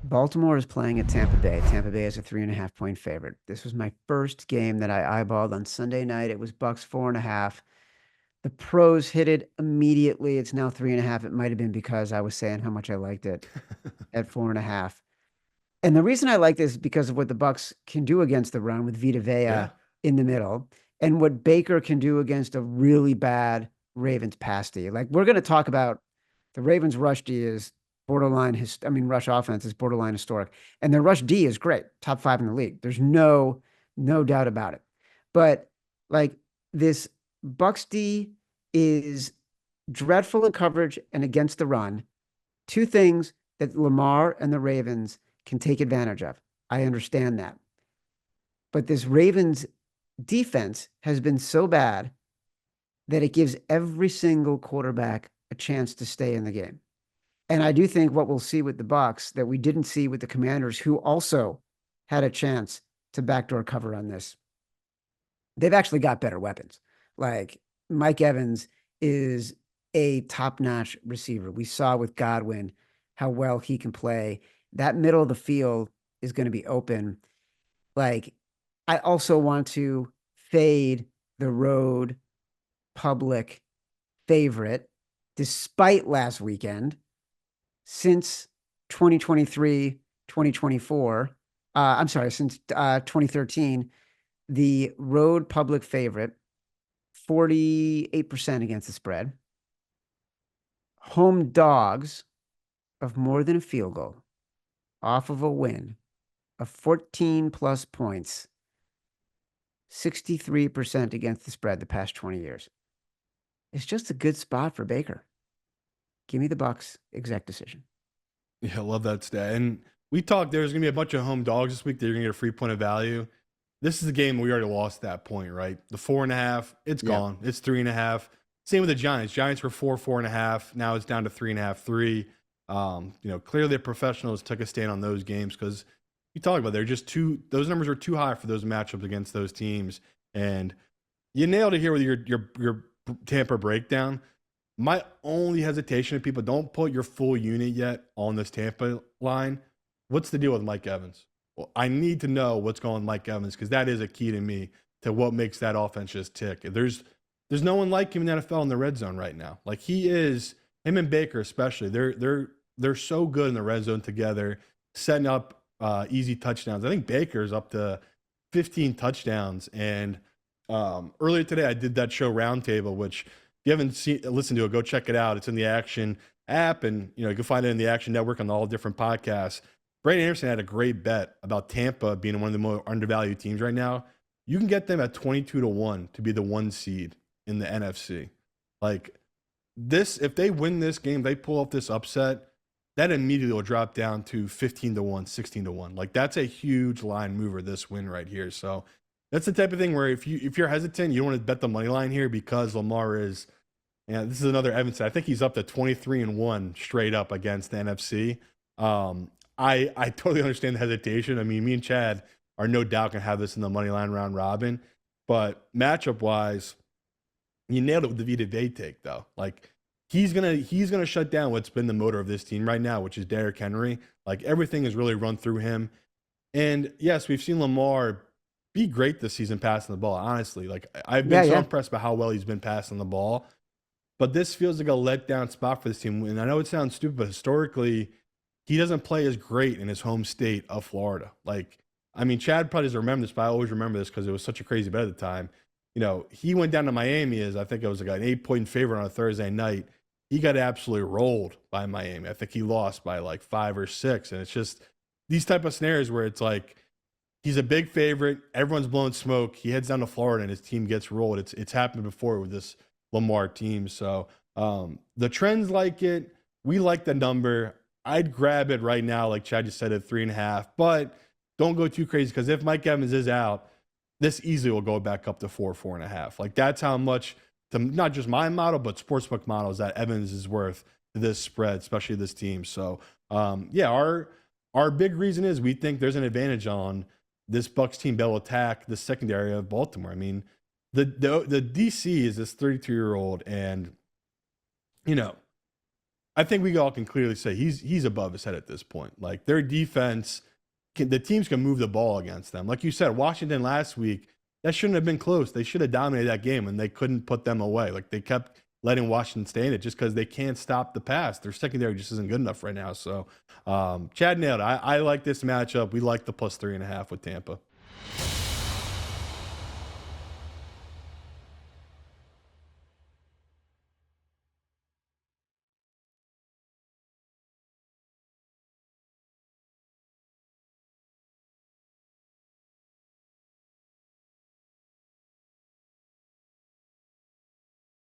Baltimore is playing at Tampa Bay. Tampa Bay is a 3.5 point favorite. This was my first game that I eyeballed on Sunday night. It was Bucks 4.5. The pros hit it immediately. It's now 3.5. It might have been because I was saying how much I liked it at 4.5. And the reason I like this is because of what the Bucks can do against the run with Vita Yeah. Vea in the middle, and what Baker can do against a really bad Ravens pass D. Like we're going to talk about the Ravens rush D is borderline. Rush offense is borderline historic, and their rush D is great, top 5 in the league. There's no doubt about it. But like this Bucks D is dreadful in coverage and against the run. Two things that Lamar and the Ravens can take advantage of. I understand that. But this Ravens defense has been so bad that it gives every single quarterback a chance to stay in the game. And I do think what we'll see with the Bucks that we didn't see with the Commanders, who also had a chance to backdoor cover on this. They've actually got better weapons. Like Mike Evans is a top-notch receiver. We saw with Godwin how well he can play. That middle of the field is going to be open. Like, I also want to fade the road public favorite, despite last weekend, since 2023, 2024. Since 2013, the road public favorite, 48% against the spread. Home dogs of more than a field goal off of a win of 14 plus points, 63% against the spread the past 20 years. It's just a good spot for Baker. Give me the Bucks, exact decision. Yeah, I love that stat. And we talked there's going to be a bunch of home dogs this week that you're going to get a free point of value. This is the game we already lost that point, right? The 4.5, it's gone. It's 3.5. Same with the Giants. Giants were 4.5. Now it's down to 3.5, 3. Clearly the professionals took a stand on those games because you talk about they're just those numbers are too high for those matchups against those teams. And you nailed it here with your Tampa breakdown. My only hesitation if people don't put your full unit yet on this Tampa line. What's the deal with Mike Evans? Well, I need to know what's going on with Mike Evans because that is a key to me to what makes that offense just tick. There's no one like him in the NFL in the red zone right now. Like he is, him and Baker especially. They're so good in the red zone together, setting up easy touchdowns. I think Baker's up to 15 touchdowns. And earlier today, I did that show Roundtable, which if you haven't listened to it, go check it out. It's in the Action app, and you can find it in the Action Network on all different podcasts. Brady Anderson had a great bet about Tampa being one of the more undervalued teams right now. You can get them at 22-1 to be the 1 seed in the NFC. Like this, if they win this game, they pull off this upset, that immediately will drop down to 15-1, 16-1. Like that's a huge line mover, this win right here. So that's the type of thing where if you're hesitant, you don't want to bet the money line here because Lamar is, this is another Evans. I think he's up to 23-1 straight up against the NFC. I totally understand the hesitation. I mean, me and Chad are no doubt going to have this in the money line round robin, but matchup wise, you nailed it with the Vita Vea take though. Like he's gonna shut down what's been the motor of this team right now, which is Derrick Henry. Like everything is really run through him. And yes, we've seen Lamar be great this season passing the ball. Honestly, like I've been so impressed by how well he's been passing the ball. But this feels like a letdown spot for this team. And I know it sounds stupid, but historically, he doesn't play as great in his home state of Florida. Like, I mean, Chad probably doesn't remember this, but I always remember this because it was such a crazy bet at the time. He went down to Miami as I think it was like an 8-point favorite on a Thursday night. He got absolutely rolled by Miami. I think he lost by like 5 or 6. And it's just these type of scenarios where it's like he's a big favorite. Everyone's blowing smoke. He heads down to Florida and his team gets rolled. It's happened before with this Lamar team. So the trends like it. We like the number. I'd grab it right now, like Chad just said, at 3.5. But don't go too crazy because if Mike Evans is out, this easily will go back up to 4.5. Like that's how much, to not just my model, but sportsbook models, that Evans is worth to this spread, especially this team. So our big reason is we think there's an advantage on this Bucks team be able to attack the secondary of Baltimore. I mean, the DC is this 32-year-old, and I think we all can clearly say he's above his head at this point. Like their defense, the teams can move the ball against them. Like you said, Washington last week, that shouldn't have been close. They should have dominated that game, and they couldn't put them away. Like they kept letting Washington stay in it just because they can't stop the pass. Their secondary just isn't good enough right now. So Chad nailed it. I like this matchup. We like the +3.5 with Tampa.